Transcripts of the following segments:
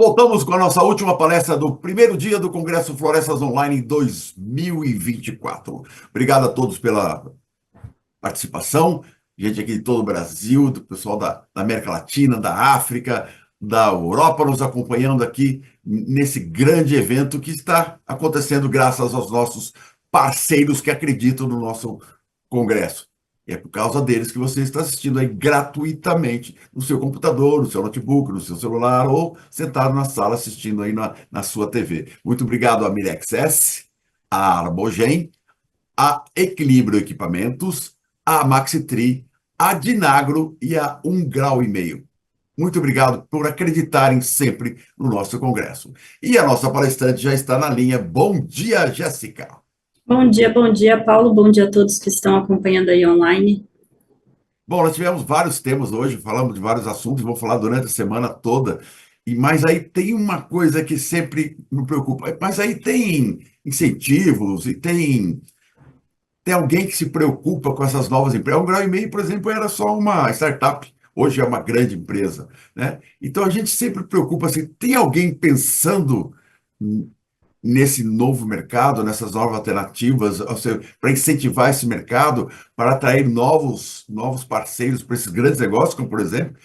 Voltamos com a nossa última palestra do primeiro dia do Congresso Florestas Online em 2024. Obrigado a todos pela participação, gente aqui de todo o Brasil, do pessoal da América Latina, da África, da Europa, nos acompanhando aqui nesse grande evento que está acontecendo graças aos nossos parceiros que acreditam no nosso Congresso. E é por causa deles que você está assistindo aí gratuitamente no seu computador, no seu notebook, no seu celular ou sentado na sala assistindo aí na sua TV. Muito obrigado a Mirexes, a Arbogen, a Equilíbrio Equipamentos, a Maxitri, a Dinagro e a 1,5 grau. Muito obrigado por acreditarem sempre no nosso congresso. E a nossa palestrante já está na linha. Bom dia, Jéssica. Bom dia, Paulo. Bom dia a todos que estão acompanhando aí online. Bom, nós tivemos vários temas hoje, falamos de vários assuntos, vou falar durante a semana toda. Mas aí tem uma coisa que sempre me preocupa. Mas aí tem incentivos e tem alguém que se preocupa com essas novas empresas. 1,5 grau, por exemplo, era só uma startup. Hoje é uma grande empresa, né? Então a gente sempre preocupa assim, tem alguém pensando nesse novo mercado, nessas novas alternativas, para incentivar esse mercado, para atrair novos parceiros para esses grandes negócios, como por exemplo,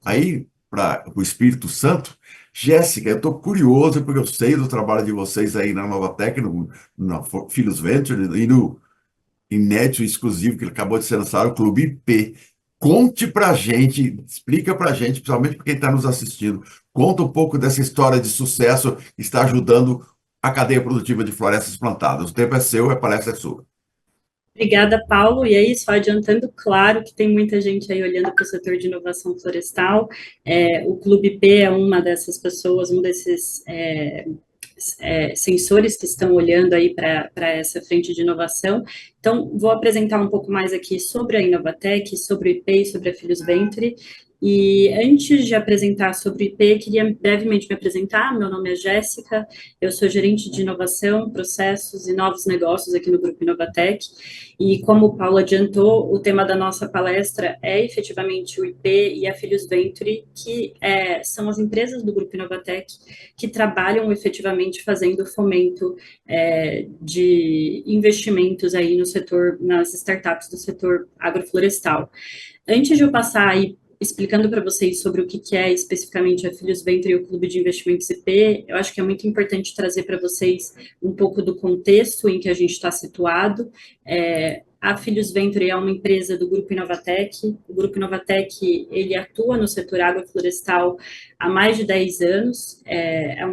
aí para o Espírito Santo. Jéssica, eu estou curioso porque eu sei do trabalho de vocês aí na Novatec, no Filhos Venture e no inédito e exclusivo que acabou de ser lançado, o Clube IP. Conte para a gente, explica para a gente, principalmente para quem está nos assistindo, conta um pouco dessa história de sucesso que está ajudando a cadeia produtiva de florestas plantadas. O tempo é seu, a palestra é sua. Obrigada, Paulo. E aí, só adiantando, claro que tem muita gente aí olhando para o setor de inovação florestal. O Clube P é uma dessas pessoas, um desses sensores que estão olhando aí para essa frente de inovação. Então, vou apresentar um pouco mais aqui sobre a Inovatec, sobre o IP e sobre a Filhos Venture. E antes de apresentar sobre o IP, queria brevemente me apresentar. Meu nome é Jéssica, eu sou gerente de inovação, processos e novos negócios aqui no Grupo Inovatec. E como o Paulo adiantou, o tema da nossa palestra é efetivamente o IP e a Filhos Venture, que são as empresas do Grupo Inovatec que trabalham efetivamente fazendo fomento de investimentos aí no setor, nas startups do setor agroflorestal. Antes de eu passar aí explicando para vocês sobre o que é especificamente a Filhos Venture e o Clube de Investimentos IP, eu acho que é muito importante trazer para vocês um pouco do contexto em que a gente está situado. A Filhos Venture é uma empresa do Grupo Inovatec. O Grupo Inovatec, ele atua no setor agroflorestal há mais de 10 anos. É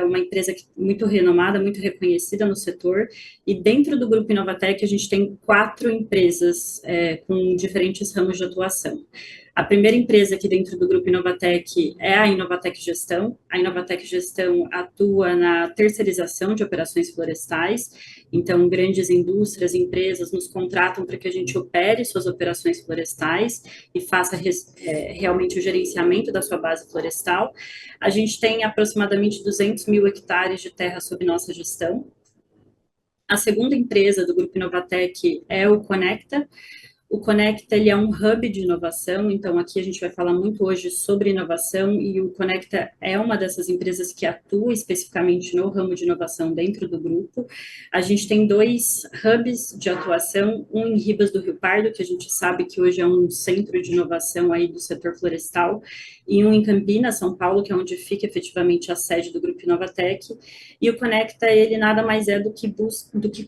uma empresa muito renomada, muito reconhecida no setor. E dentro do Grupo Inovatec, a gente tem 4 empresas com diferentes ramos de atuação. A primeira empresa aqui dentro do Grupo Inovatec é a Inovatec Gestão. A Inovatec Gestão atua na terceirização de operações florestais. Então, grandes indústrias, empresas nos contratam para que a gente opere suas operações florestais e faça realmente o gerenciamento da sua base florestal. A gente tem aproximadamente 200 mil hectares de terra sob nossa gestão. A segunda empresa do Grupo Inovatec é o Conecta. O Conecta, ele é um hub de inovação, então aqui a gente vai falar muito hoje sobre inovação e o Conecta é uma dessas empresas que atua especificamente no ramo de inovação dentro do grupo. A gente tem 2 hubs de atuação, um em Ribas do Rio Pardo, que a gente sabe que hoje é um centro de inovação aí do setor florestal, e um em Campinas, São Paulo, que é onde fica efetivamente a sede do Grupo Inovatec. E o Conecta, ele nada mais é do que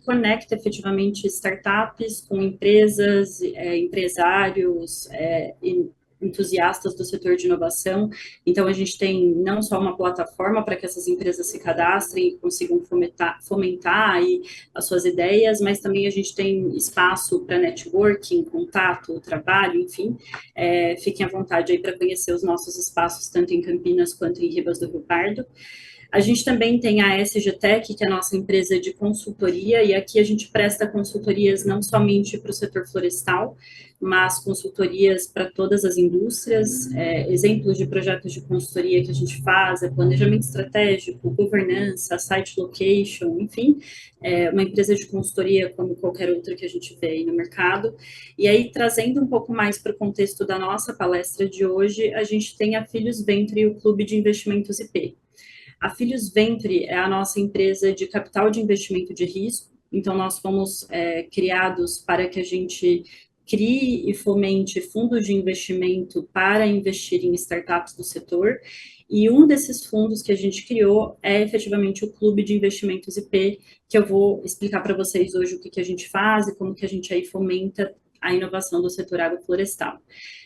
conecta efetivamente startups com empresas, empresários, entusiastas do setor de inovação. Então, a gente tem não só uma plataforma para que essas empresas se cadastrem e consigam fomentar aí as suas ideias, mas também a gente tem espaço para networking, contato, trabalho, enfim. Fiquem à vontade aí para conhecer os nossos espaços, tanto em Campinas quanto em Ribas do Rio Pardo. A gente também tem a SGTech, que é a nossa empresa de consultoria, e aqui a gente presta consultorias não somente para o setor florestal, mas consultorias para todas as indústrias. Exemplos de projetos de consultoria que a gente faz é planejamento estratégico, governança, site location, enfim, uma empresa de consultoria como qualquer outra que a gente vê aí no mercado. E aí, trazendo um pouco mais para o contexto da nossa palestra de hoje, a gente tem a Filhos Venture e o Clube de Investimentos IP. A Filhos Venture é a nossa empresa de capital de investimento de risco, então nós fomos criados para que a gente crie e fomente fundos de investimento para investir em startups do setor, e um desses fundos que a gente criou é efetivamente o Clube de Investimentos IP, que eu vou explicar para vocês hoje o que a gente faz e como que a gente aí fomenta a inovação do setor agroflorestal.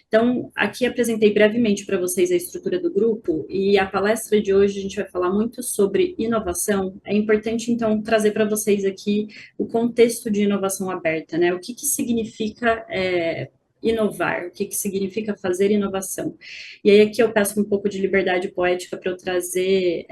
Então, aqui apresentei brevemente para vocês a estrutura do grupo, e a palestra de hoje a gente vai falar muito sobre inovação. É importante, então, trazer para vocês aqui o contexto de inovação aberta, né? O que significa inovar, o que significa fazer inovação. E aí aqui eu peço um pouco de liberdade poética para eu trazer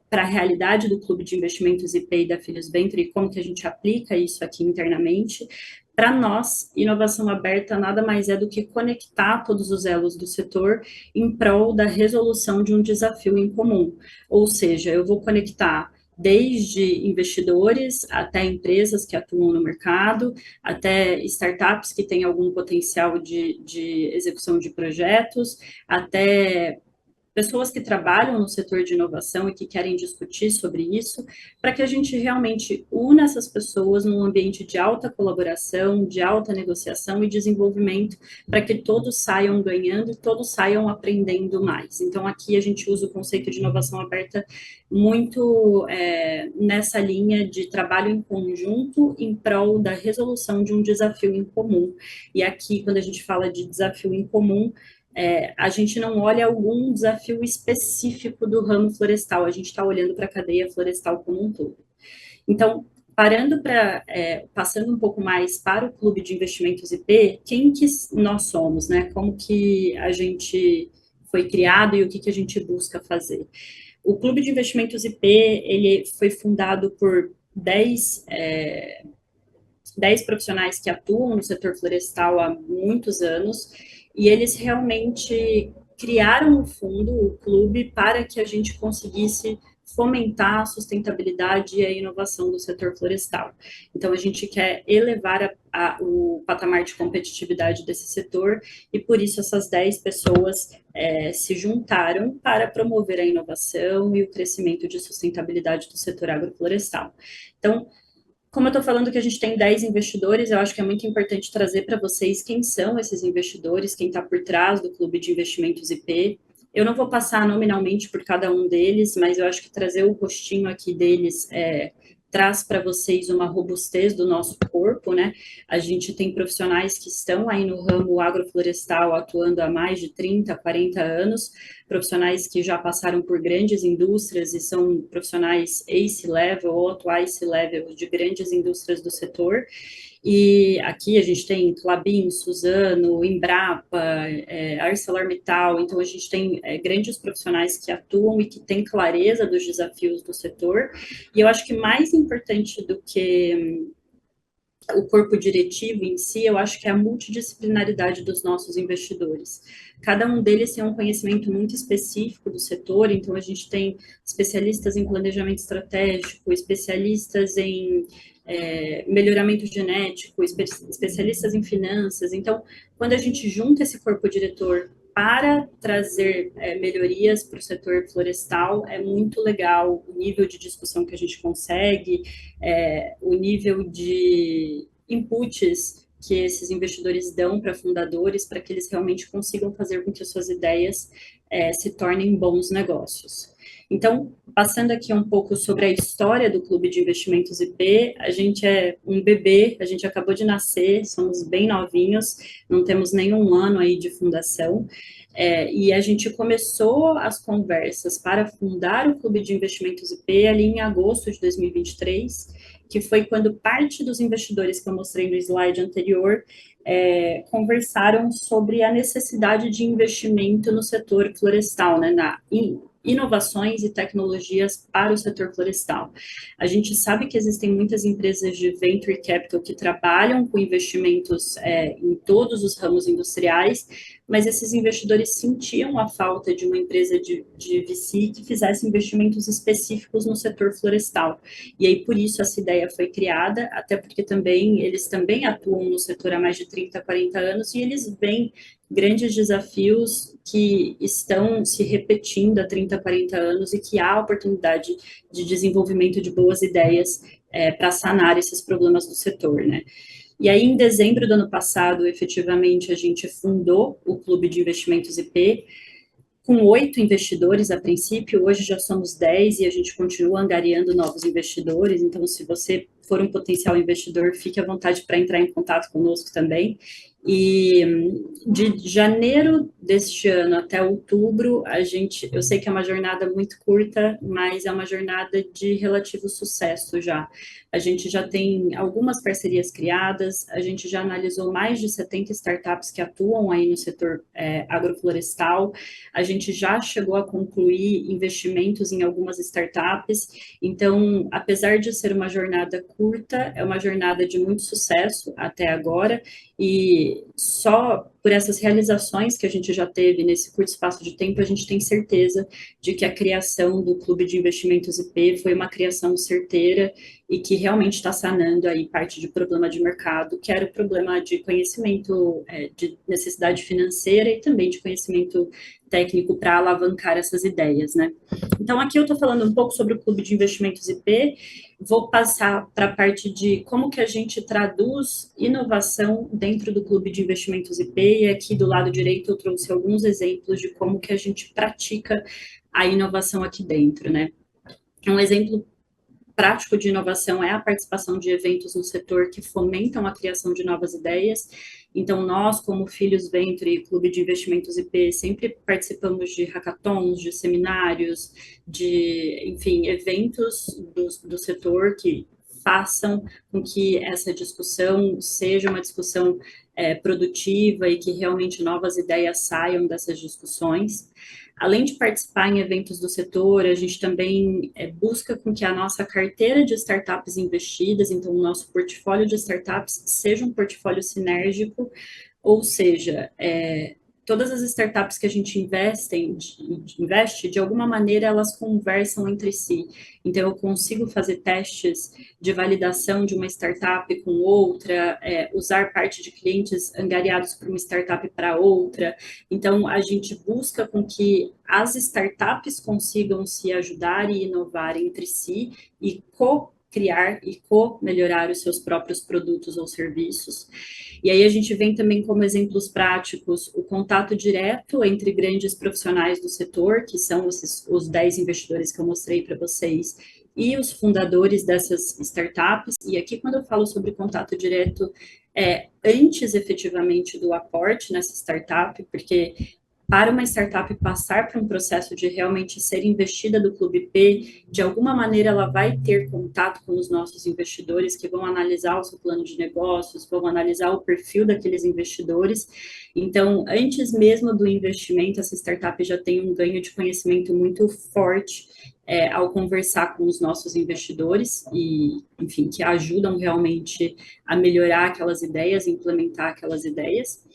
para a realidade do Clube de Investimentos IP e da Filhos Venture e como que a gente aplica isso aqui internamente. Para nós, inovação aberta nada mais é do que conectar todos os elos do setor em prol da resolução de um desafio em comum. Ou seja, eu vou conectar desde investidores até empresas que atuam no mercado, até startups que têm algum potencial de execução de projetos, até pessoas que trabalham no setor de inovação e que querem discutir sobre isso, para que a gente realmente una essas pessoas num ambiente de alta colaboração, de alta negociação e desenvolvimento, para que todos saiam ganhando e todos saiam aprendendo mais. Então, aqui a gente usa o conceito de inovação aberta muito nessa linha de trabalho em conjunto em prol da resolução de um desafio em comum. E aqui, quando a gente fala de desafio em comum, a gente não olha algum desafio específico do ramo florestal, a gente está olhando para a cadeia florestal como um todo. Então, passando um pouco mais para o Clube de Investimentos IP, quem que nós somos, né? Como que a gente foi criado e o que a gente busca fazer? O Clube de Investimentos IP, ele foi fundado por 10 profissionais que atuam no setor florestal há muitos anos, e eles realmente criaram o fundo, o clube, para que a gente conseguisse fomentar a sustentabilidade e a inovação do setor florestal. Então, a gente quer elevar o patamar de competitividade desse setor, e por isso essas 10 pessoas se juntaram para promover a inovação e o crescimento de sustentabilidade do setor agroflorestal. Então, como eu estou falando que a gente tem 10 investidores, eu acho que é muito importante trazer para vocês quem são esses investidores, quem está por trás do Clube de Investimentos IP. Eu não vou passar nominalmente por cada um deles, mas eu acho que trazer o rostinho aqui deles traz para vocês uma robustez do nosso corpo, né? A gente tem profissionais que estão aí no ramo agroflorestal atuando há mais de 30, 40 anos, profissionais que já passaram por grandes indústrias e são profissionais ACE-level ou atuais C-level de grandes indústrias do setor. E aqui a gente tem Klabin, Suzano, Embrapa, ArcelorMittal, então a gente tem grandes profissionais que atuam e que têm clareza dos desafios do setor. E eu acho que mais importante do que o corpo diretivo em si, eu acho que é a multidisciplinaridade dos nossos investidores. Cada um deles tem um conhecimento muito específico do setor, então a gente tem especialistas em planejamento estratégico, especialistas em melhoramento genético, especialistas em finanças. Então, quando a gente junta esse corpo diretor para trazer melhorias para o setor florestal, é muito legal o nível de discussão que a gente consegue, o nível de inputs que esses investidores dão para fundadores, para que eles realmente consigam fazer com que as suas ideias se tornem bons negócios. Então, passando aqui um pouco sobre a história do Clube de Investimentos IP, a gente é um bebê, a gente acabou de nascer, somos bem novinhos, não temos nenhum ano aí de fundação, e a gente começou as conversas para fundar o Clube de Investimentos IP ali em agosto de 2023, que foi quando parte dos investidores que eu mostrei no slide anterior conversaram sobre a necessidade de investimento no setor florestal, né, em inovações e tecnologias para o setor florestal. A gente sabe que existem muitas empresas de venture capital que trabalham com investimentos em todos os ramos industriais, mas esses investidores sentiam a falta de uma empresa de VC que fizesse investimentos específicos no setor florestal. E aí, por isso, essa ideia foi criada, até porque também eles também atuam no setor há mais de 30, 40 anos, e eles veem grandes desafios que estão se repetindo há 30, 40 anos e que há oportunidade de desenvolvimento de boas ideias para sanar esses problemas do setor, né? E aí, em dezembro do ano passado, efetivamente, a gente fundou o Clube de Investimentos IP, com 8 investidores a princípio, hoje já somos 10 e a gente continua angariando novos investidores, então se você for um potencial investidor, fique à vontade para entrar em contato conosco também. E de janeiro deste ano até outubro, eu sei que é uma jornada muito curta, mas é uma jornada de relativo sucesso já. A gente já tem algumas parcerias criadas, a gente já analisou mais de 70 startups que atuam aí no setor agroflorestal, a gente já chegou a concluir investimentos em algumas startups, então, apesar de ser uma jornada curta, é uma jornada de muito sucesso até agora, e só por essas realizações que a gente já teve nesse curto espaço de tempo, a gente tem certeza de que a criação do Clube de Investimentos IP foi uma criação certeira e que realmente está sanando aí parte de problema de mercado, que era o problema de conhecimento, de necessidade financeira e também de conhecimento técnico para alavancar essas ideias, né? Então, aqui eu estou falando um pouco sobre o Clube de Investimentos IP, vou passar para a parte de como que a gente traduz inovação dentro do Clube de Investimentos IP, e aqui do lado direito eu trouxe alguns exemplos de como que a gente pratica a inovação aqui dentro, né? Um exemplo prático de inovação é a participação de eventos no setor que fomentam a criação de novas ideias. Então, nós, como Filhos Venture e Clube de Investimentos IP, sempre participamos de hackathons, de seminários, de, enfim, eventos do setor que façam com que essa discussão seja uma discussão produtiva e que realmente novas ideias saiam dessas discussões. Além de participar em eventos do setor, a gente também busca com que a nossa carteira de startups investidas, então o nosso portfólio de startups, seja um portfólio sinérgico, ou seja, todas as startups que a gente investe, de alguma maneira, elas conversam entre si. Então, eu consigo fazer testes de validação de uma startup com outra, usar parte de clientes angariados por uma startup para outra. Então, a gente busca com que as startups consigam se ajudar e inovar entre si e criar e co-melhorar os seus próprios produtos ou serviços. E aí a gente vem também como exemplos práticos o contato direto entre grandes profissionais do setor, que são os 10 investidores que eu mostrei para vocês, e os fundadores dessas startups. E aqui, quando eu falo sobre contato direto, antes efetivamente do aporte nessa startup, porque para uma startup passar por um processo de realmente ser investida do Clube P, de alguma maneira ela vai ter contato com os nossos investidores que vão analisar o seu plano de negócios, vão analisar o perfil daqueles investidores. Então, antes mesmo do investimento, essa startup já tem um ganho de conhecimento muito forte ao conversar com os nossos investidores e, enfim, que ajudam realmente a melhorar aquelas ideias, implementar aquelas ideias.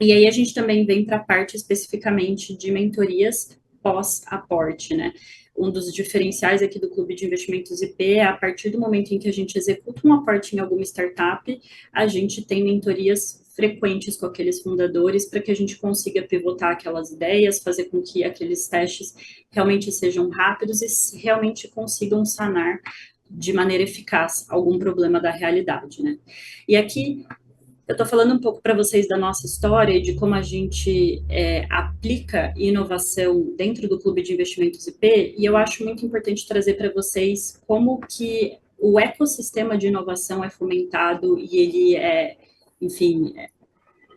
E aí a gente também vem para a parte especificamente de mentorias pós-aporte, né? Um dos diferenciais aqui do Clube de Investimentos IP é a partir do momento em que a gente executa um aporte em alguma startup, a gente tem mentorias frequentes com aqueles fundadores para que a gente consiga pivotar aquelas ideias, fazer com que aqueles testes realmente sejam rápidos e realmente consigam sanar de maneira eficaz algum problema da realidade, né? E aqui eu estou falando um pouco para vocês da nossa história e de como a gente aplica inovação dentro do Clube de Investimentos IP, e eu acho muito importante trazer para vocês como que o ecossistema de inovação é fomentado e ele enfim,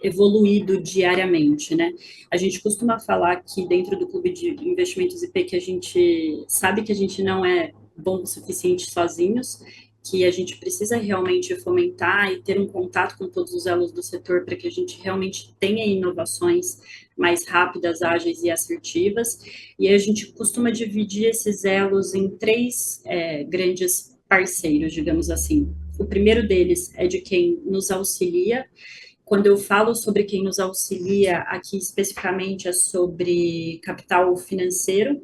evoluído diariamente, né? A gente costuma falar que dentro do Clube de Investimentos IP que a gente sabe que a gente não é bom o suficiente sozinhos, que a gente precisa realmente fomentar e ter um contato com todos os elos do setor para que a gente realmente tenha inovações mais rápidas, ágeis e assertivas. E a gente costuma dividir esses elos em 3 grandes parceiros, digamos assim. O primeiro deles é de quem nos auxilia, Quando eu falo sobre quem nos auxilia, aqui especificamente é sobre capital financeiro,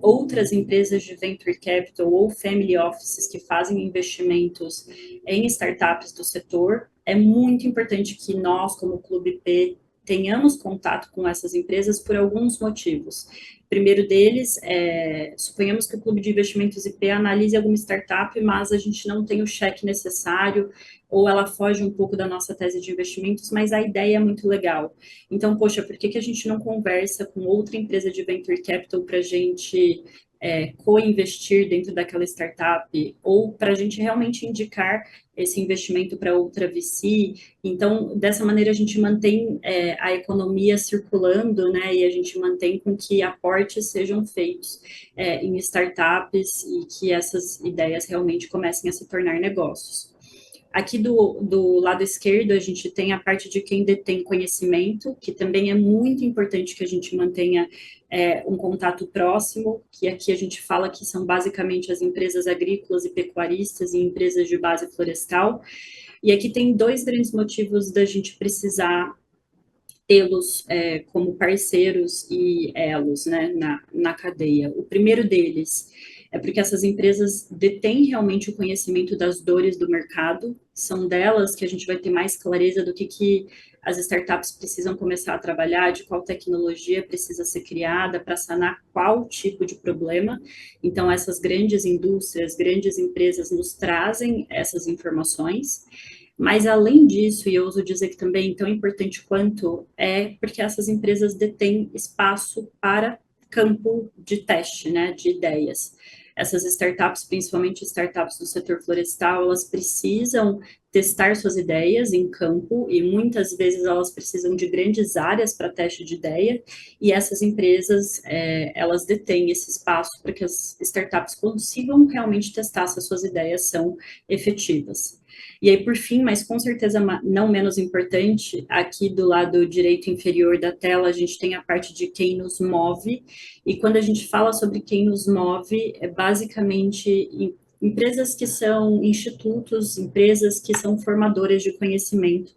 outras empresas de venture capital ou family offices que fazem investimentos em startups do setor. É muito importante que nós, como Clube P, tenhamos contato com essas empresas por alguns motivos. O primeiro deles suponhamos que o Clube de Investimentos IP analise alguma startup, mas a gente não tem o cheque necessário, ou ela foge um pouco da nossa tese de investimentos, mas a ideia é muito legal. Então, poxa, por que a gente não conversa com outra empresa de venture capital para a gente co-investir dentro daquela startup, ou para a gente realmente indicar esse investimento para outra VC? Então, dessa maneira, a gente mantém a economia circulando, né, e a gente mantém com que aportes sejam feitos em startups e que essas ideias realmente comecem a se tornar negócios. Aqui do lado esquerdo, a gente tem a parte de quem detém conhecimento, que também é muito importante que a gente mantenha um contato próximo, que aqui a gente fala que são basicamente as empresas agrícolas e pecuaristas e empresas de base florestal. E aqui tem dois grandes motivos da gente precisar tê-los como parceiros e elos, né, na cadeia. O primeiro deles é porque essas empresas detêm realmente o conhecimento das dores do mercado, são delas que a gente vai ter mais clareza do que as startups precisam começar a trabalhar, de qual tecnologia precisa ser criada para sanar qual tipo de problema. Então, essas grandes indústrias, grandes empresas nos trazem essas informações. Mas, além disso, e eu ouso dizer que também tão importante quanto, é porque essas empresas detêm espaço para campo de teste, né, de ideias. Essas startups, principalmente startups do setor florestal, elas precisam testar suas ideias em campo e muitas vezes elas precisam de grandes áreas para teste de ideia, e essas empresas, elas detêm esse espaço para que as startups consigam realmente testar se as suas ideias são efetivas. E aí, por fim, mas com certeza não menos importante, aqui do lado direito inferior da tela, a gente tem a parte de quem nos move, e quando a gente fala sobre quem nos move, é basicamente empresas que são institutos, empresas que são formadoras de conhecimento,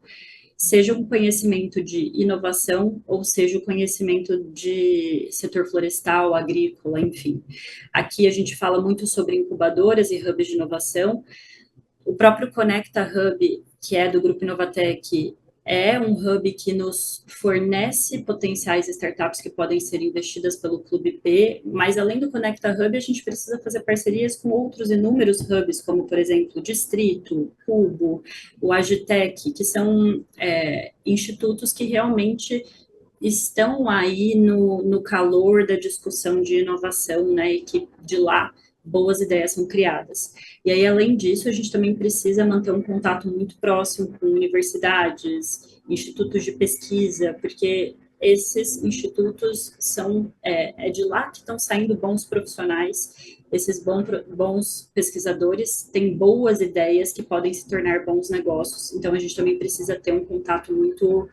seja um conhecimento de inovação, ou seja o conhecimento de setor florestal, agrícola, enfim. Aqui a gente fala muito sobre incubadoras e hubs de inovação. O próprio Conecta Hub, que é do Grupo Inovatec, é um hub que nos fornece potenciais startups que podem ser investidas pelo Clube P, mas além do Conecta Hub, a gente precisa fazer parcerias com outros inúmeros hubs, como, por exemplo, o Distrito, Cubo, o Agitec, que são institutos que realmente estão aí no calor da discussão de inovação, né, e que de lá boas ideias são criadas. E aí, além disso, a gente também precisa manter um contato muito próximo com universidades, institutos de pesquisa, porque esses institutos são, de lá que estão saindo bons profissionais, esses bons pesquisadores têm boas ideias que podem se tornar bons negócios, então a gente também precisa ter um contato muito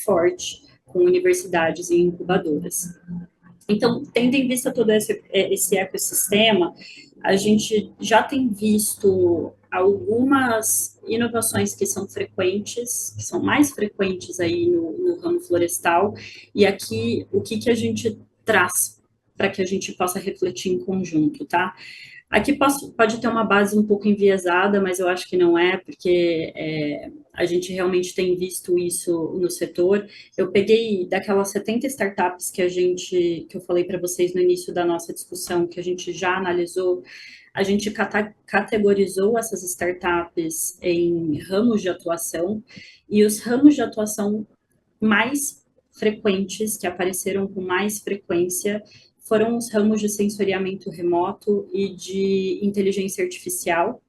forte com universidades e incubadoras. Então, tendo em vista todo esse ecossistema, a gente já tem visto algumas inovações que são frequentes, que são mais frequentes aí no ramo florestal, e aqui o que a gente traz para que a gente possa refletir em conjunto, tá? Aqui pode ter uma base um pouco enviesada, mas eu acho que não é, porque a gente realmente tem visto isso no setor. Eu peguei daquelas 70 startups que eu falei para vocês no início da nossa discussão, que a gente já analisou, a gente categorizou essas startups em ramos de atuação, e os ramos de atuação mais frequentes, que apareceram com mais frequência, foram os ramos de sensoriamento remoto e de inteligência artificial.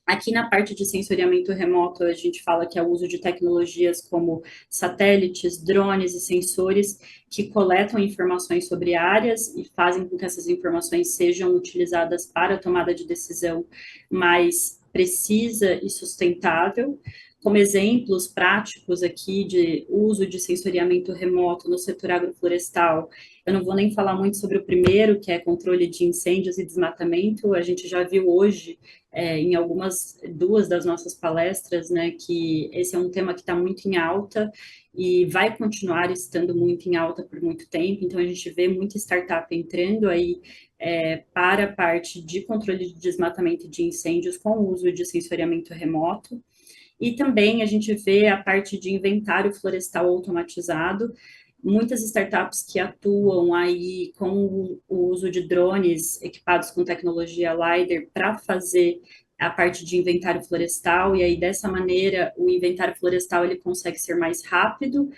Aqui na parte de sensoriamento remoto, a gente fala que é o uso de tecnologias como satélites, drones e sensores que coletam informações sobre áreas e fazem com que essas informações sejam utilizadas para a tomada de decisão mais precisa e sustentável. Como exemplos práticos aqui de uso de sensoriamento remoto no setor agroflorestal, eu não vou nem falar muito sobre o primeiro, que é controle de incêndios e desmatamento. A gente já viu hoje, em duas das nossas palestras, né, que esse é um tema que está muito em alta e vai continuar estando muito em alta por muito tempo. Então, a gente vê muita startup entrando aí para a parte de controle de desmatamento e de incêndios com o uso de sensoriamento remoto. E também a gente vê a parte de inventário florestal automatizado, muitas startups que atuam aí com o uso de drones equipados com tecnologia LiDAR para fazer a parte de inventário florestal, e aí dessa maneira o inventário florestal ele consegue ser mais rápido,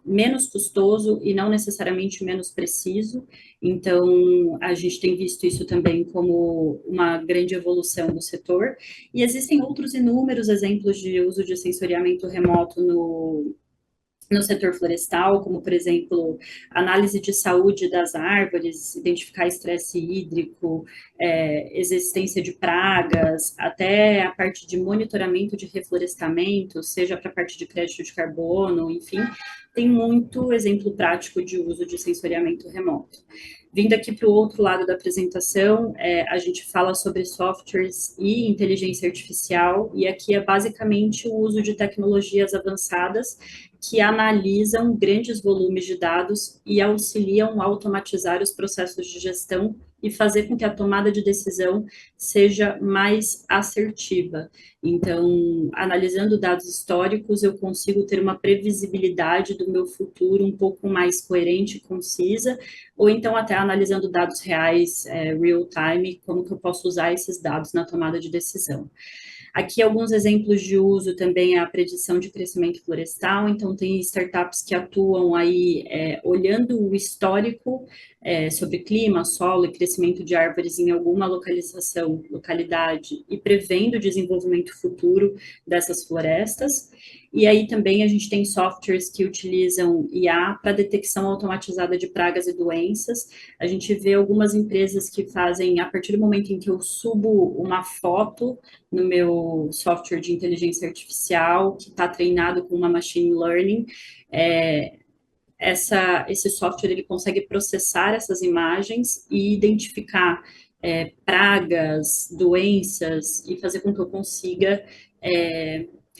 menos custoso e não necessariamente menos preciso. Então, a gente tem visto isso também como uma grande evolução do setor. E existem outros inúmeros exemplos de uso de sensoriamento remoto no setor florestal, como, por exemplo, análise de saúde das árvores, identificar estresse hídrico, existência de pragas, até a parte de monitoramento de reflorestamento, seja para a parte de crédito de carbono, enfim, tem muito exemplo prático de uso de sensoriamento remoto. Vindo aqui para o outro lado da apresentação, a gente fala sobre softwares e inteligência artificial, e aqui é basicamente o uso de tecnologias avançadas que analisam grandes volumes de dados e auxiliam a automatizar os processos de gestão e fazer com que a tomada de decisão seja mais assertiva. Então, analisando dados históricos, eu consigo ter uma previsibilidade do meu futuro um pouco mais coerente e concisa, ou então até analisando dados reais, real time, como que eu posso usar esses dados na tomada de decisão. Aqui alguns exemplos de uso também é a predição de crescimento florestal, então tem startups que atuam aí olhando o histórico sobre clima, solo e crescimento de árvores em alguma localidade e prevendo o desenvolvimento futuro dessas florestas. E aí também a gente tem softwares que utilizam IA para detecção automatizada de pragas e doenças. A gente vê algumas empresas que fazem, a partir do momento em que eu subo uma foto no meu software de inteligência artificial, que está treinado com uma machine learning, esse software ele consegue processar essas imagens e identificar pragas, doenças e fazer com que eu consiga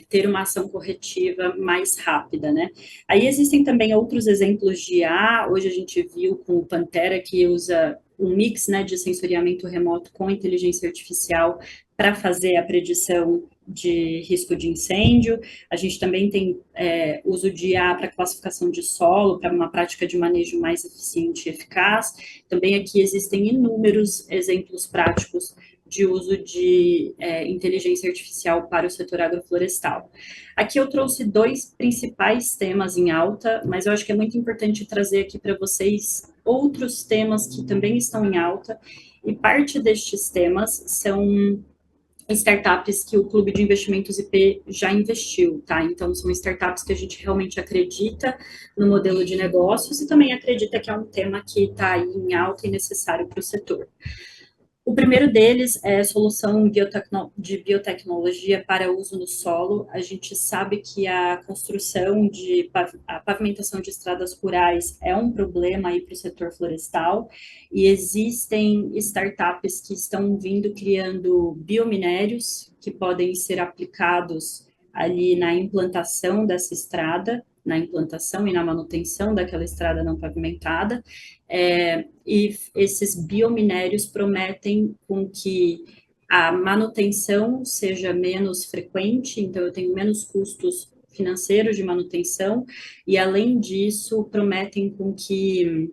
ter uma ação corretiva mais rápida, né? Aí existem também outros exemplos de IA, hoje a gente viu com o Pantera, que usa um mix, né, de sensoriamento remoto com inteligência artificial para fazer a predição de risco de incêndio. A gente também tem uso de IA para classificação de solo, para uma prática de manejo mais eficiente e eficaz. Também aqui existem inúmeros exemplos práticos de uso de inteligência artificial para o setor agroflorestal. Aqui eu trouxe dois principais temas em alta, mas eu acho que é muito importante trazer aqui para vocês outros temas que também estão em alta, e parte destes temas são startups que o Clube de Investimentos IP já investiu, tá? Então, são startups que a gente realmente acredita no modelo de negócios e também acredita que é um tema que está aí em alta e necessário para o setor. O primeiro deles é a solução de biotecnologia para uso no solo. A gente sabe que a a pavimentação de estradas rurais é um problema aí para o setor florestal, e existem startups que estão vindo criando biominérios que podem ser aplicados ali na implantação dessa estrada, na implantação e na manutenção daquela estrada não pavimentada, e esses biominérios prometem com que a manutenção seja menos frequente, então eu tenho menos custos financeiros de manutenção, e além disso prometem com que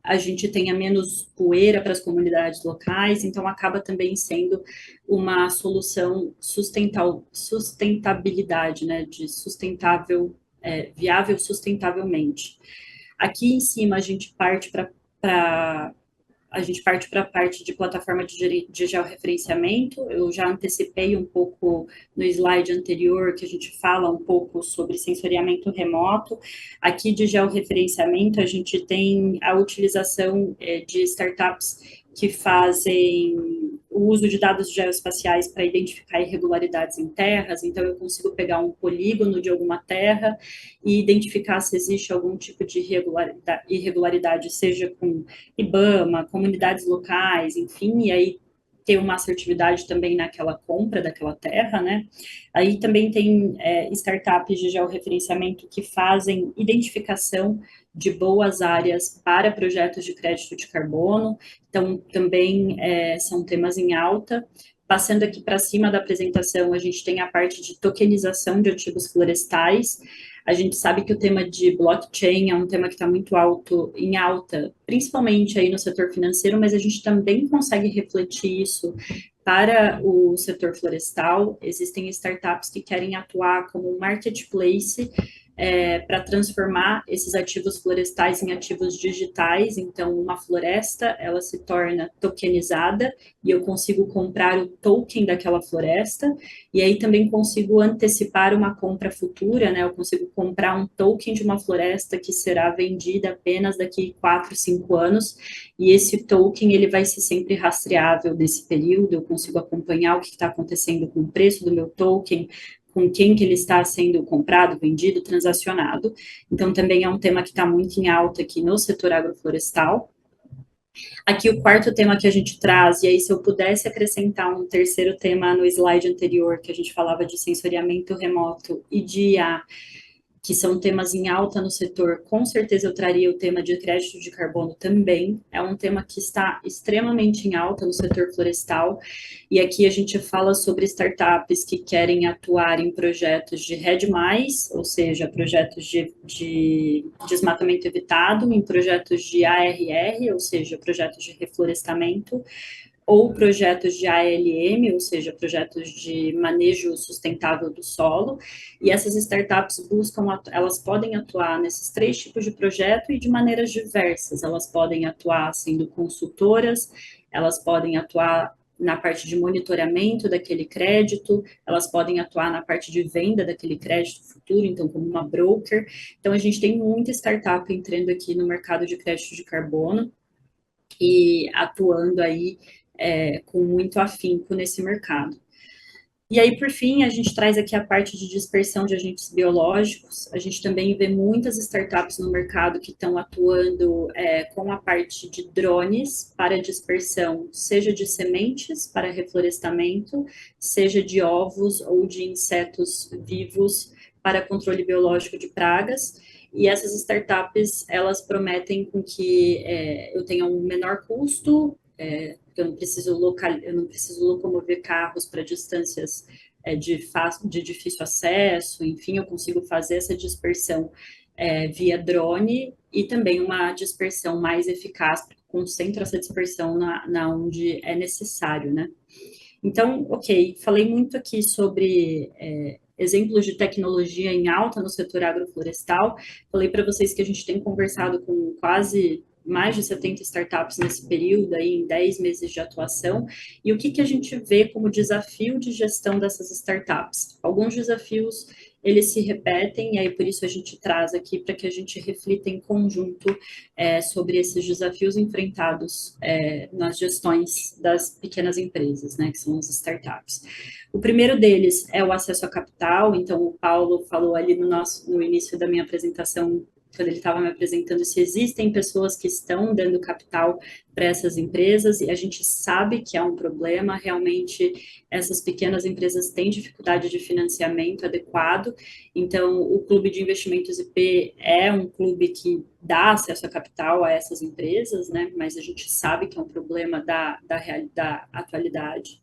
a gente tenha menos poeira para as comunidades locais, então acaba também sendo uma solução sustentabilidade, né, de sustentável, viável sustentavelmente. Aqui em cima a gente parte para a parte de plataforma de georreferenciamento. Eu já antecipei um pouco no slide anterior, que a gente fala um pouco sobre sensoriamento remoto. Aqui de georreferenciamento, a gente tem a utilização de startups que fazem o uso de dados geoespaciais para identificar irregularidades em terras, então eu consigo pegar um polígono de alguma terra e identificar se existe algum tipo de irregularidade, seja com IBAMA, comunidades locais, enfim, e aí ter uma assertividade também naquela compra daquela terra, né? Aí também tem startups de georreferenciamento que fazem identificação de boas áreas para projetos de crédito de carbono, então também são temas em alta. Passando aqui para cima da apresentação, a gente tem a parte de tokenização de ativos florestais. A gente sabe que o tema de blockchain é um tema que está muito em alta, principalmente aí no setor financeiro, mas a gente também consegue refletir isso para o setor florestal. Existem startups que querem atuar como um marketplace para transformar esses ativos florestais em ativos digitais. Então, uma floresta, ela se torna tokenizada e eu consigo comprar o token daquela floresta, e aí também consigo antecipar uma compra futura, né? Eu consigo comprar um token de uma floresta que será vendida apenas daqui 4, 5 anos, e esse token, ele vai ser sempre rastreável desse período, eu consigo acompanhar o que está acontecendo com o preço do meu token, com quem que ele está sendo comprado, vendido, transacionado. Então, também é um tema que está muito em alta aqui no setor agroflorestal. Aqui o quarto tema que a gente traz, e aí se eu pudesse acrescentar um terceiro tema no slide anterior, que a gente falava de sensoriamento remoto e de IA, que são temas em alta no setor, com certeza eu traria o tema de crédito de carbono também. É um tema que está extremamente em alta no setor florestal, e aqui a gente fala sobre startups que querem atuar em projetos de REDD+, ou seja, projetos de desmatamento evitado, em projetos de ARR, ou seja, projetos de reflorestamento, ou projetos de ALM, ou seja, projetos de manejo sustentável do solo, e essas startups elas podem atuar nesses 3 tipos de projeto e de maneiras diversas. Elas podem atuar sendo consultoras, elas podem atuar na parte de monitoramento daquele crédito, elas podem atuar na parte de venda daquele crédito futuro, então como uma broker. Então a gente tem muita startup entrando aqui no mercado de crédito de carbono e atuando aí com muito afinco nesse mercado. E aí, por fim, a gente traz aqui a parte de dispersão de agentes biológicos. A gente também vê muitas startups no mercado que estão atuando com a parte de drones para dispersão, seja de sementes para reflorestamento, seja de ovos ou de insetos vivos para controle biológico de pragas. E essas startups, elas prometem com que eu tenha um menor custo, eu não preciso locomover carros para distâncias de difícil acesso, enfim, eu consigo fazer essa dispersão via drone e também uma dispersão mais eficaz, porque concentra essa dispersão na onde é necessário, né? Então, ok, falei muito aqui sobre exemplos de tecnologia em alta no setor agroflorestal. Falei para vocês que a gente tem conversado com quase mais de 70 startups nesse período, aí, em 10 meses de atuação, e o que a gente vê como desafio de gestão dessas startups? Alguns desafios, eles se repetem, e aí por isso a gente traz aqui para que a gente reflita em conjunto sobre esses desafios enfrentados nas gestões das pequenas empresas, né, que são as startups. O primeiro deles é o acesso a capital, então o Paulo falou ali no início da minha apresentação, quando ele estava me apresentando, se existem pessoas que estão dando capital para essas empresas, e a gente sabe que há um problema, realmente essas pequenas empresas têm dificuldade de financiamento adequado, então o Clube de Investimentos IP é um clube que dá acesso a capital a essas empresas, né, mas a gente sabe que é um problema da atualidade.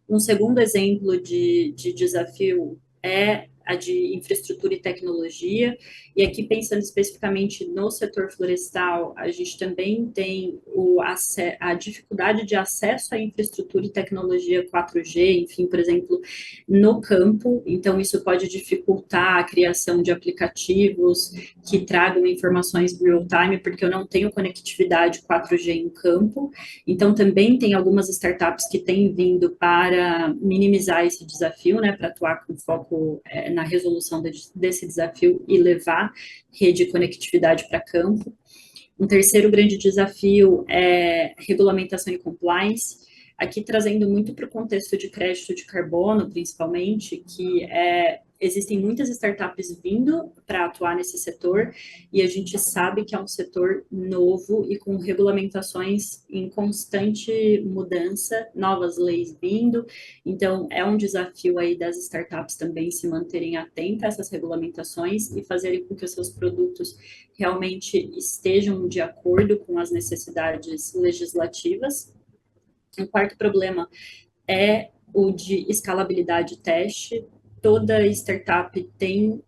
Um segundo exemplo de desafio é a de infraestrutura e tecnologia, e aqui pensando especificamente no setor florestal, a gente também tem a dificuldade de acesso à infraestrutura e tecnologia 4G, enfim, por exemplo, no campo, então isso pode dificultar a criação de aplicativos que tragam informações real-time, porque eu não tenho conectividade 4G em campo, então também tem algumas startups que têm vindo para minimizar esse desafio, né, para atuar com foco na resolução desse desafio e levar rede e conectividade para campo. Um terceiro grande desafio é regulamentação e compliance. Aqui trazendo muito para o contexto de crédito de carbono, principalmente, que existem muitas startups vindo para atuar nesse setor, e a gente sabe que é um setor novo e com regulamentações em constante mudança, novas leis vindo, então é um desafio aí das startups também se manterem atentas a essas regulamentações e fazerem com que os seus produtos realmente estejam de acordo com as necessidades legislativas. Um quarto problema é o de escalabilidade e teste. Toda startup tem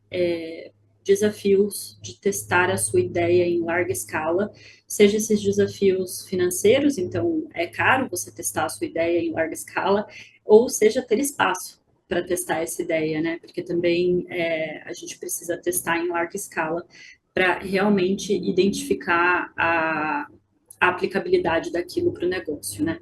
desafios de testar a sua ideia em larga escala, seja esses desafios financeiros, então é caro você testar a sua ideia em larga escala, ou seja, ter espaço para testar essa ideia, né? Porque também a gente precisa testar em larga escala para realmente identificar a aplicabilidade daquilo para o negócio, né?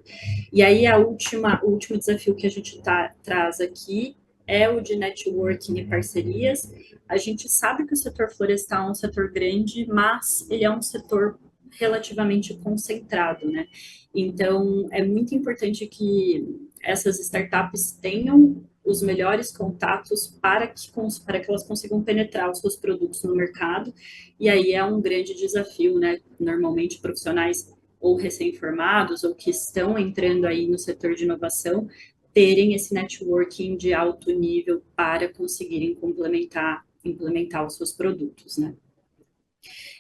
E aí o último desafio que a gente traz aqui é o de networking e parcerias. A gente sabe que o setor florestal é um setor grande, mas ele é um setor relativamente concentrado, né? Então, é muito importante que essas startups tenham os melhores contatos para que elas consigam penetrar os seus produtos no mercado, e aí é um grande desafio, né? Normalmente, profissionais ou recém-formados ou que estão entrando aí no setor de inovação terem esse networking de alto nível para conseguirem implementar os seus produtos, né?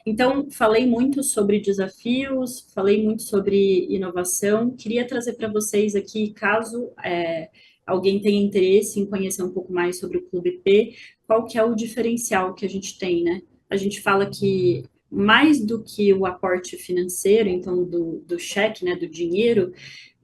Então, falei muito sobre desafios, falei muito sobre inovação. Queria trazer para vocês aqui, caso alguém tenha interesse em conhecer um pouco mais sobre o Clube P, qual que é o diferencial que a gente tem, né? A gente fala que mais do que o aporte financeiro, então do cheque, né, do dinheiro,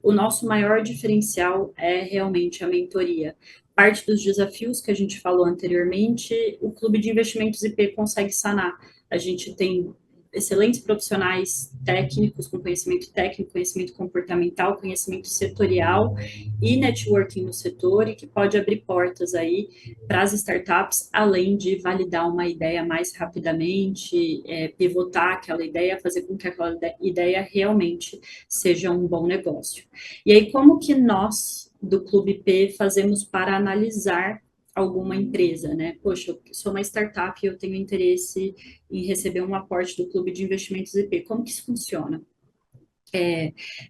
o nosso maior diferencial é realmente a mentoria. Parte dos desafios que a gente falou anteriormente, o Clube de Investimentos IP consegue sanar. A gente tem excelentes profissionais técnicos, com conhecimento técnico, conhecimento comportamental, conhecimento setorial e networking no setor, e que pode abrir portas aí para as startups, além de validar uma ideia mais rapidamente, pivotar aquela ideia, fazer com que aquela ideia realmente seja um bom negócio. E aí, como que nós, do Clube P, fazemos para analisar alguma empresa, né? Poxa, eu sou uma startup e eu tenho interesse em receber um aporte do Clube de Investimentos IP. Como que isso funciona?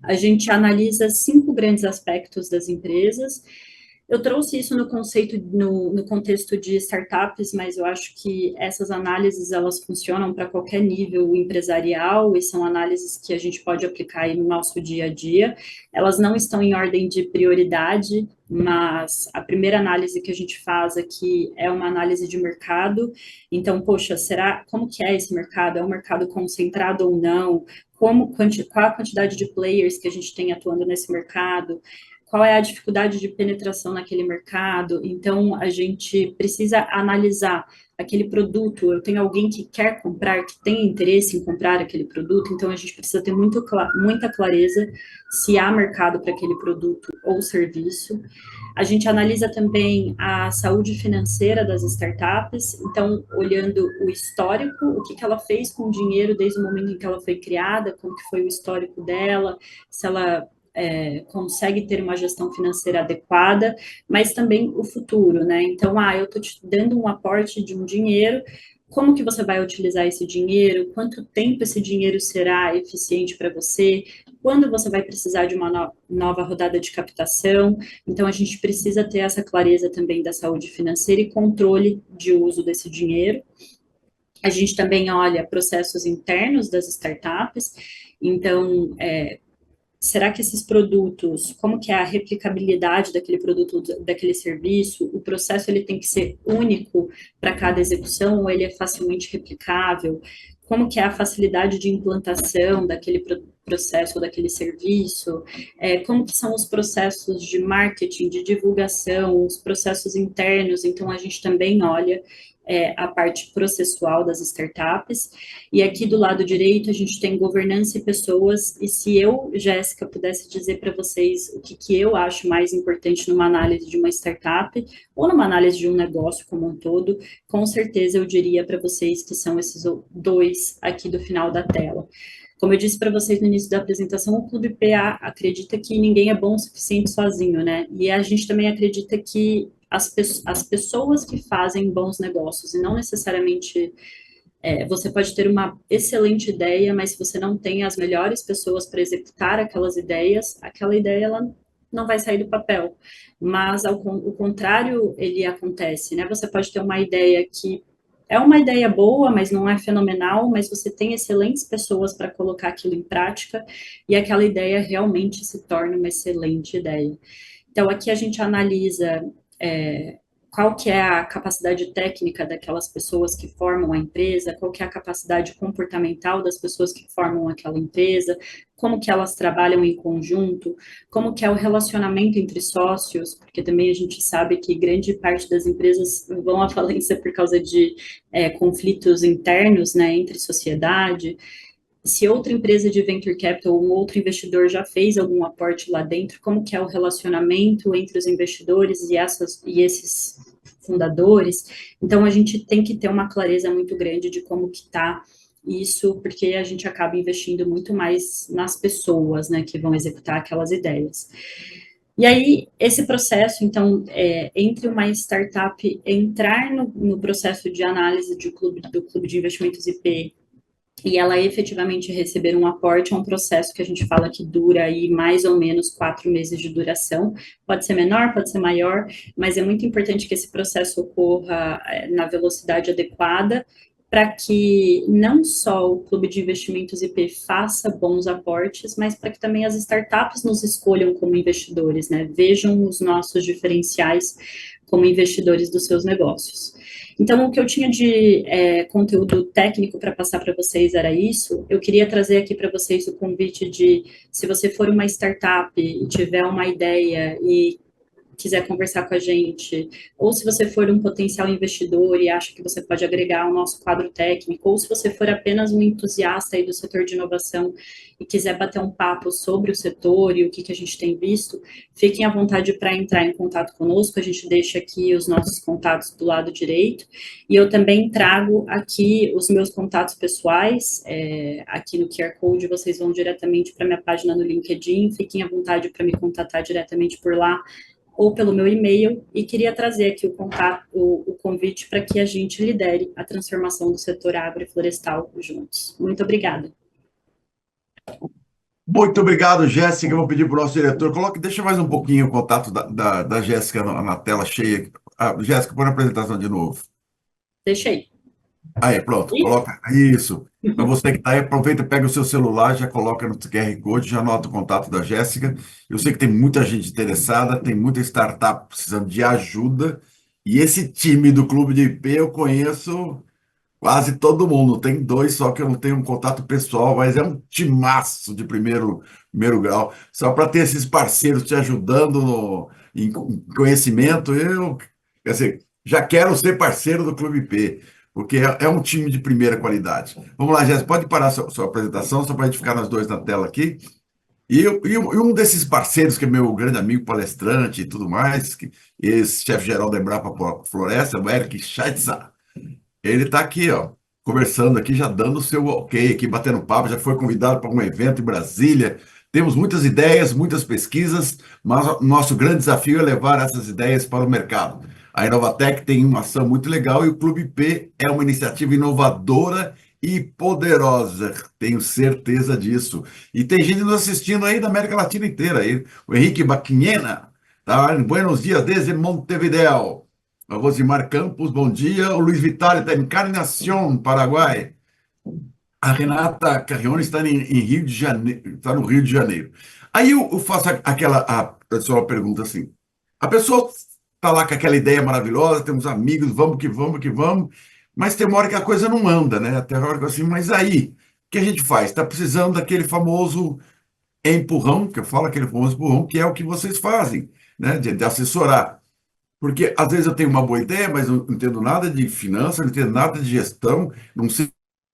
A gente analisa 5 grandes aspectos das empresas. Eu trouxe isso no conceito, no contexto de startups, mas eu acho que essas análises, elas funcionam para qualquer nível empresarial e são análises que a gente pode aplicar aí no nosso dia a dia. Elas não estão em ordem de prioridade, mas a primeira análise que a gente faz aqui é uma análise de mercado. Então, poxa, como que é esse mercado? É um mercado concentrado ou não? Qual a quantidade de players que a gente tem atuando nesse mercado? Qual é a dificuldade de penetração naquele mercado? Então, a gente precisa analisar aquele produto. Eu tenho alguém que quer comprar, que tem interesse em comprar aquele produto, então a gente precisa ter muita clareza se há mercado para aquele produto ou serviço. A gente analisa também a saúde financeira das startups, então, olhando o histórico, o que ela fez com o dinheiro desde o momento em que ela foi criada, como que foi o histórico dela, se ela consegue ter uma gestão financeira adequada, mas também o futuro, né? Então, eu estou te dando um aporte de um dinheiro, como que você vai utilizar esse dinheiro? Quanto tempo esse dinheiro será eficiente para você? Quando você vai precisar de uma nova rodada de captação? Então, a gente precisa ter essa clareza também da saúde financeira e controle de uso desse dinheiro. A gente também olha processos internos das startups. Então, será que esses produtos, como que é a replicabilidade daquele produto, daquele serviço? O processo ele tem que ser único para cada execução ou ele é facilmente replicável? Como que é a facilidade de implantação daquele processo ou daquele serviço? Como que são os processos de marketing, de divulgação, os processos internos? Então, a gente também olha a parte processual das startups. E aqui do lado direito a gente tem governança e pessoas, e se eu, Jéssica, pudesse dizer para vocês o que eu acho mais importante numa análise de uma startup, ou numa análise de um negócio como um todo, com certeza eu diria para vocês que são esses 2 aqui do final da tela. Como eu disse para vocês no início da apresentação, o Clube PA acredita que ninguém é bom o suficiente sozinho, né? E a gente também acredita que as pessoas que fazem bons negócios, e não necessariamente você pode ter uma excelente ideia, mas se você não tem as melhores pessoas para executar aquelas ideias, aquela ideia ela não vai sair do papel. Mas o contrário, ele acontece, né? Você pode ter uma ideia que é uma ideia boa, mas não é fenomenal, mas você tem excelentes pessoas para colocar aquilo em prática e aquela ideia realmente se torna uma excelente ideia. Então, aqui a gente analisa qual que é a capacidade técnica daquelas pessoas que formam a empresa, qual que é a capacidade comportamental das pessoas que formam aquela empresa, como que elas trabalham em conjunto, como que é o relacionamento entre sócios, porque também a gente sabe que grande parte das empresas vão à falência por causa de conflitos internos, né, entre sociedade. Se outra empresa de venture capital ou um outro investidor já fez algum aporte lá dentro, como que é o relacionamento entre os investidores e esses fundadores. Então, a gente tem que ter uma clareza muito grande de como que está isso, porque a gente acaba investindo muito mais nas pessoas, né, que vão executar aquelas ideias. E aí, esse processo, então, entre uma startup entrar no processo de análise do clube de investimentos IP e ela efetivamente receber um aporte, é um processo que a gente fala que dura aí mais ou menos 4 meses de duração. Pode ser menor, pode ser maior, mas é muito importante que esse processo ocorra na velocidade adequada, para que não só o Clube de Investimentos IP faça bons aportes, mas para que também as startups nos escolham como investidores, né? Vejam os nossos diferenciais como investidores dos seus negócios. Então, o que eu tinha de conteúdo técnico para passar para vocês era isso. Eu queria trazer aqui para vocês o convite de, se você for uma startup e tiver uma ideia e quiser conversar com a gente, ou se você for um potencial investidor e acha que você pode agregar ao nosso quadro técnico, ou se você for apenas um entusiasta aí do setor de inovação e quiser bater um papo sobre o setor e o que a gente tem visto, fiquem à vontade para entrar em contato conosco, a gente deixa aqui os nossos contatos do lado direito, e eu também trago aqui os meus contatos pessoais, aqui no QR Code vocês vão diretamente para minha página no LinkedIn, fiquem à vontade para me contatar diretamente por lá, ou pelo meu e-mail, e queria trazer aqui o convite para que a gente lidere a transformação do setor agro e florestal juntos. Muito obrigada. Muito obrigado, Jéssica. Eu vou pedir para o nosso diretor, deixa mais um pouquinho o contato da Jéssica na tela cheia. Jéssica, põe a apresentação de novo. Deixei. Aí, pronto, coloca isso. Para você que está aí, aproveita, pega o seu celular, já coloca no QR Code, já anota o contato da Jéssica. Eu sei que tem muita gente interessada, tem muita startup precisando de ajuda, e esse time do Clube de IP eu conheço quase todo mundo. Tem dois só que eu não tenho um contato pessoal, mas é um timaço de primeiro grau. Só para ter esses parceiros te ajudando em conhecimento, quer dizer, já quero ser parceiro do Clube IP, porque é um time de primeira qualidade. Vamos lá, Jéssica, pode parar sua apresentação, só para a gente ficar nós dois na tela aqui. E um desses parceiros, que é meu grande amigo palestrante e tudo mais, ex-chefe-geral da Embrapa Floresta, o Eric Scheitzer, ele está aqui, ó, conversando aqui, já dando o seu ok aqui, batendo papo, já foi convidado para um evento em Brasília. Temos muitas ideias, muitas pesquisas, mas o nosso grande desafio é levar essas ideias para o mercado. A Inovatec tem uma ação muito legal e o Clube P é uma iniciativa inovadora e poderosa, tenho certeza disso. E tem gente nos assistindo aí da América Latina inteira. Aí. O Henrique Baquinhena, tá? Buenos dias desde Montevideo. A Rosimar Campos, bom dia. O Luiz Vitale está em Encarnação, Paraguai. A Renata Carrione está em Rio de Janeiro, está no Rio de Janeiro. Aí eu faço a sua pergunta assim: a pessoa está lá com aquela ideia maravilhosa, temos amigos, vamos que vamos que vamos, mas tem uma hora que a coisa não anda, né? Até a hora que assim, mas aí, o que a gente faz? Está precisando daquele famoso empurrão, que eu falo aquele famoso empurrão, que é o que vocês fazem, né? De assessorar. Porque às vezes eu tenho uma boa ideia, mas não entendo nada de finanças, não entendo nada de gestão, não sei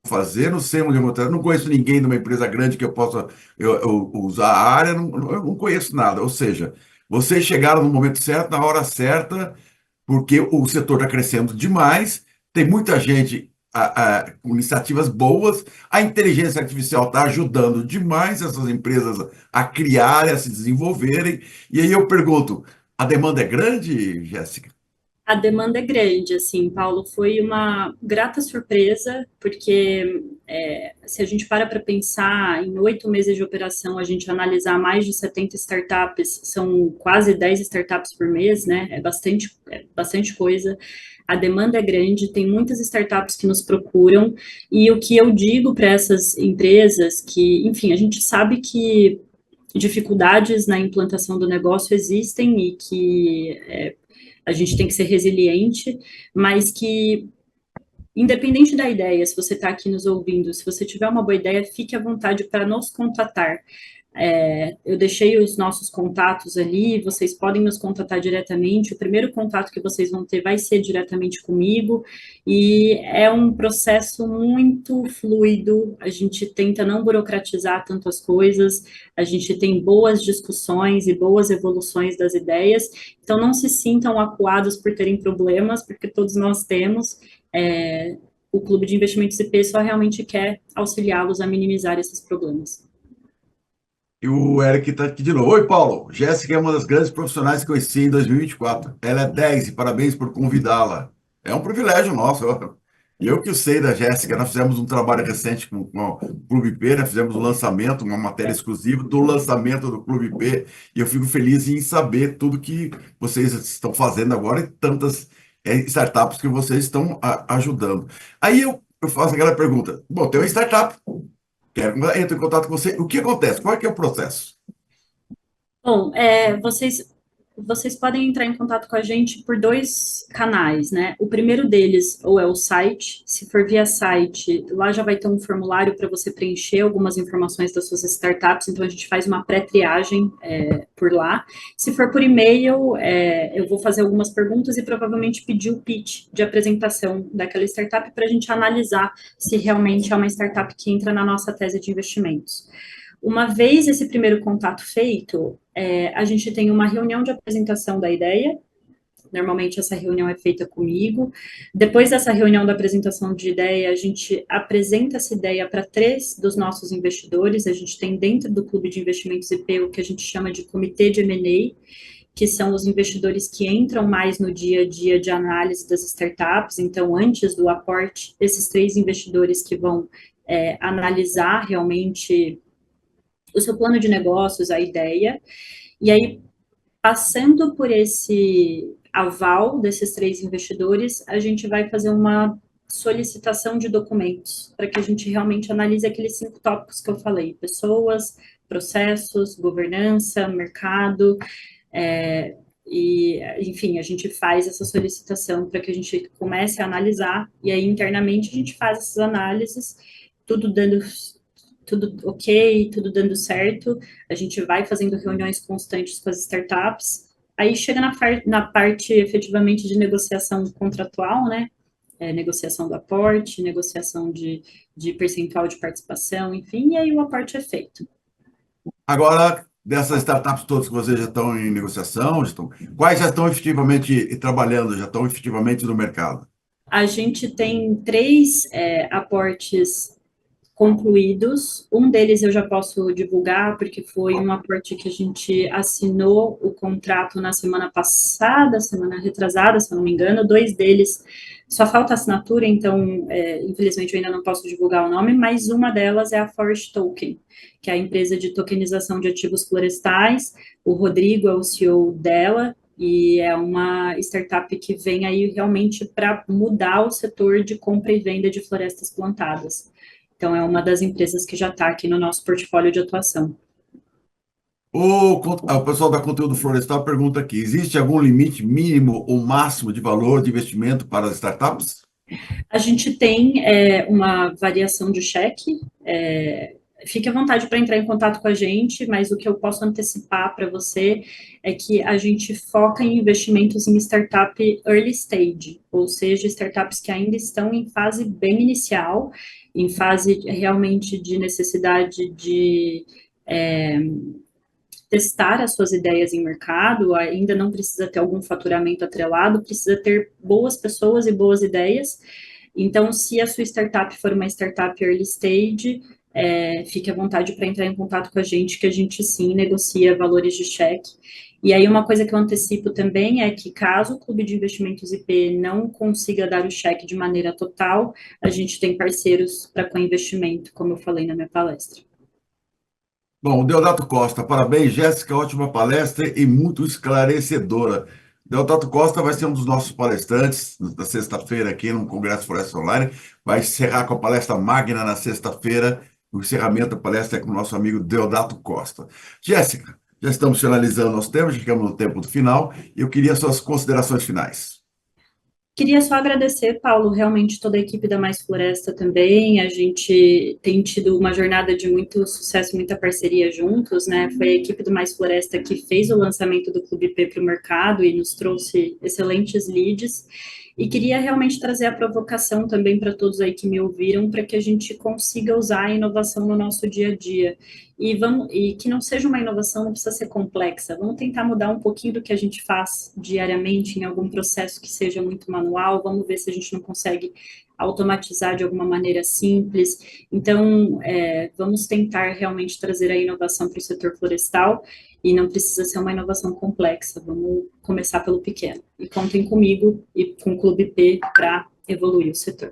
fazer, não sei onde eu vou entrar, não conheço ninguém de uma empresa grande que eu possa eu usar a área, eu não conheço nada. Ou seja, vocês chegaram no momento certo, na hora certa, porque o setor está crescendo demais, tem muita gente com iniciativas boas, a inteligência artificial está ajudando demais essas empresas a criarem, a se desenvolverem. E aí eu pergunto, a demanda é grande, Jéssica? A demanda é grande, assim, Paulo, foi uma grata surpresa, porque se a gente para pensar em 8 meses de operação, a gente analisar mais de 70 startups, são quase 10 startups por mês, né? É bastante coisa. A demanda é grande, tem muitas startups que nos procuram, e o que eu digo para essas empresas que, enfim, a gente sabe que dificuldades na implantação do negócio existem e que a gente tem que ser resiliente, mas que, independente da ideia, se você está aqui nos ouvindo, se você tiver uma boa ideia, fique à vontade para nos contatar. Eu deixei os nossos contatos ali, vocês podem nos contatar diretamente. O primeiro contato que vocês vão ter vai ser diretamente comigo, e é um processo muito fluido. A gente tenta não burocratizar tanto as coisas, a gente tem boas discussões e boas evoluções das ideias, então não se sintam acuados por terem problemas, porque todos nós temos. O Clube de Investimentos IP só realmente quer auxiliá-los a minimizar esses problemas. E o Eric está aqui de novo. Oi, Paulo. Jéssica é uma das grandes profissionais que conheci em 2024. Ela é 10 e parabéns por convidá-la. É um privilégio nosso. Eu que sei da Jéssica, nós fizemos um trabalho recente com o Clube P, né? Fizemos um lançamento, uma matéria exclusiva do lançamento do Clube P, e eu fico feliz em saber tudo que vocês estão fazendo agora e tantas startups que vocês estão ajudando. Aí eu faço aquela pergunta: bom, tem uma startup, entro em contato com você. O que acontece? Qual é que é o processo? Bom, vocês podem entrar em contato com a gente por dois canais, né? O primeiro deles, ou é o site, se for via site, lá já vai ter um formulário para você preencher algumas informações das suas startups, então a gente faz uma pré-triagem por lá. Se for por e-mail, eu vou fazer algumas perguntas e provavelmente pedir o pitch de apresentação daquela startup para a gente analisar se realmente é uma startup que entra na nossa tese de investimentos. Uma vez esse primeiro contato feito, a gente tem uma reunião de apresentação da ideia. Normalmente essa reunião é feita comigo. Depois dessa reunião da apresentação de ideia, a gente apresenta essa ideia para 3 dos nossos investidores. A gente tem dentro do Clube de Investimentos IP o que a gente chama de comitê de M&A, que são os investidores que entram mais no dia a dia de análise das startups. Então, antes do aporte, esses 3 investidores que vão analisar realmente o seu plano de negócios, a ideia, e aí, passando por esse aval desses 3 investidores, a gente vai fazer uma solicitação de documentos, para que a gente realmente analise aqueles 5 tópicos que eu falei: pessoas, processos, governança, mercado, enfim, a gente faz essa solicitação para que a gente comece a analisar, e aí internamente a gente faz essas análises, tudo dando tudo ok, tudo dando certo, a gente vai fazendo reuniões constantes com as startups, aí chega na parte efetivamente de negociação contratual, né? Negociação do aporte, negociação de percentual de participação, enfim, e aí o aporte é feito. Agora, dessas startups todas que vocês já estão em negociação, quais já estão efetivamente trabalhando, já estão efetivamente no mercado? A gente tem 3 aportes concluídos. Um deles eu já posso divulgar, porque foi um aporte que a gente assinou o contrato na semana passada, semana retrasada, se eu não me engano. 2 deles só falta assinatura, então, infelizmente, eu ainda não posso divulgar o nome, mas uma delas é a Forest Token, que é a empresa de tokenização de ativos florestais. O Rodrigo é o CEO dela, e é uma startup que vem aí realmente para mudar o setor de compra e venda de florestas plantadas. Então, é uma das empresas que já está aqui no nosso portfólio de atuação. O pessoal da Conteúdo Florestal pergunta aqui: existe algum limite mínimo ou máximo de valor de investimento para as startups? A gente tem uma variação de cheque. Fique à vontade para entrar em contato com a gente, mas o que eu posso antecipar para você é que a gente foca em investimentos em startup early stage, ou seja, startups que ainda estão em fase bem inicial, em fase realmente de necessidade de testar as suas ideias em mercado, ainda não precisa ter algum faturamento atrelado, precisa ter boas pessoas e boas ideias. Então, se a sua startup for uma startup early stage, fique à vontade para entrar em contato com a gente, que a gente sim negocia valores de cheque. E aí, uma coisa que eu antecipo também é que, caso o Clube de Investimentos IP não consiga dar o cheque de maneira total, a gente tem parceiros para co-investimento, como eu falei na minha palestra. Bom, Deodato Costa, parabéns, Jéssica, ótima palestra e muito esclarecedora. Deodato Costa vai ser um dos nossos palestrantes na sexta-feira aqui no Congresso Floresta Online. Vai encerrar com a palestra magna na sexta-feira. O encerramento da palestra é com o nosso amigo Deodato Costa. Jéssica, já estamos finalizando nosso tempo, já chegamos no tempo do final, e eu queria suas considerações finais. Queria só agradecer, Paulo, realmente toda a equipe da Mais Floresta também. A gente tem tido uma jornada de muito sucesso, muita parceria juntos, né? Foi a equipe do Mais Floresta que fez o lançamento do Clube P para o mercado e nos trouxe excelentes leads. E queria realmente trazer a provocação também para todos aí que me ouviram, para que a gente consiga usar a inovação no nosso dia a dia. E que não seja uma inovação, não precisa ser complexa. Vamos tentar mudar um pouquinho do que a gente faz diariamente em algum processo que seja muito manual. Vamos ver se a gente não consegue automatizar de alguma maneira simples. Então, vamos tentar realmente trazer a inovação para o setor florestal e não precisa ser uma inovação complexa. Vamos começar pelo pequeno. E contem comigo e com o Clube P para evoluir o setor.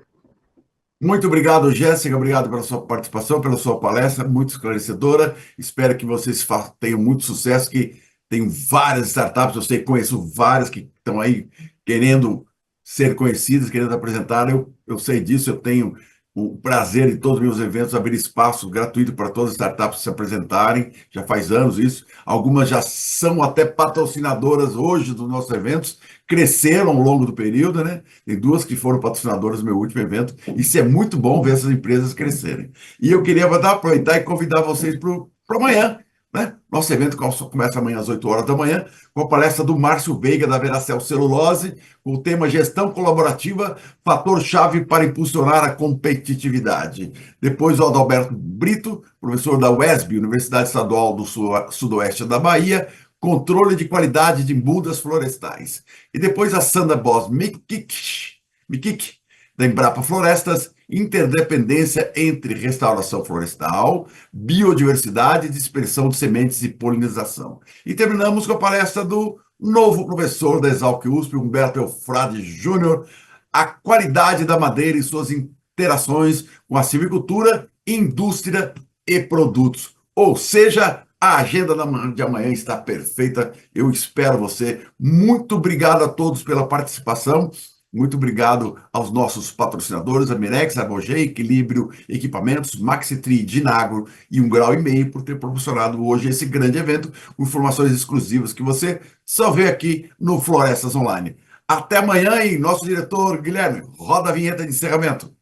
Muito obrigado, Jéssica. Obrigado pela sua participação, pela sua palestra, muito esclarecedora. Espero que vocês tenham muito sucesso, que tenham várias startups. Eu sei, conheço várias que estão aí querendo ser conhecidas, querendo apresentar. Eu sei disso, eu tenho o prazer em todos os meus eventos abrir espaço gratuito para todas as startups se apresentarem. Já faz anos isso. Algumas já são até patrocinadoras hoje dos nossos eventos, cresceram ao longo do período, né? Tem duas que foram patrocinadoras do meu último evento. Isso é muito bom ver essas empresas crescerem. E eu queria aproveitar e convidar vocês para amanhã, né? Nosso evento começa amanhã às 8 horas da manhã, com a palestra do Márcio Veiga, da Veracel Celulose, com o tema Gestão Colaborativa, fator-chave para impulsionar a competitividade. Depois, o Adalberto Brito, professor da UESB, Universidade Estadual do Sudoeste da Bahia, controle de qualidade de mudas florestais. E depois a Sandra Boss Mikik, da Embrapa Florestas, interdependência entre restauração florestal, biodiversidade, dispersão de sementes e polinização. E terminamos com a palestra do novo professor da Exalc USP, Humberto Eufrade Júnior, a qualidade da madeira e suas interações com a silvicultura, indústria e produtos. Ou seja, a agenda de amanhã está perfeita. Eu espero você. Muito obrigado a todos pela participação. Muito obrigado aos nossos patrocinadores, a Mirex, a Rogê, Equilíbrio, Equipamentos, Maxitri, Dinagro e 1,5 grau, por ter proporcionado hoje esse grande evento com informações exclusivas que você só vê aqui no Florestas Online. Até amanhã e nosso diretor Guilherme, roda a vinheta de encerramento.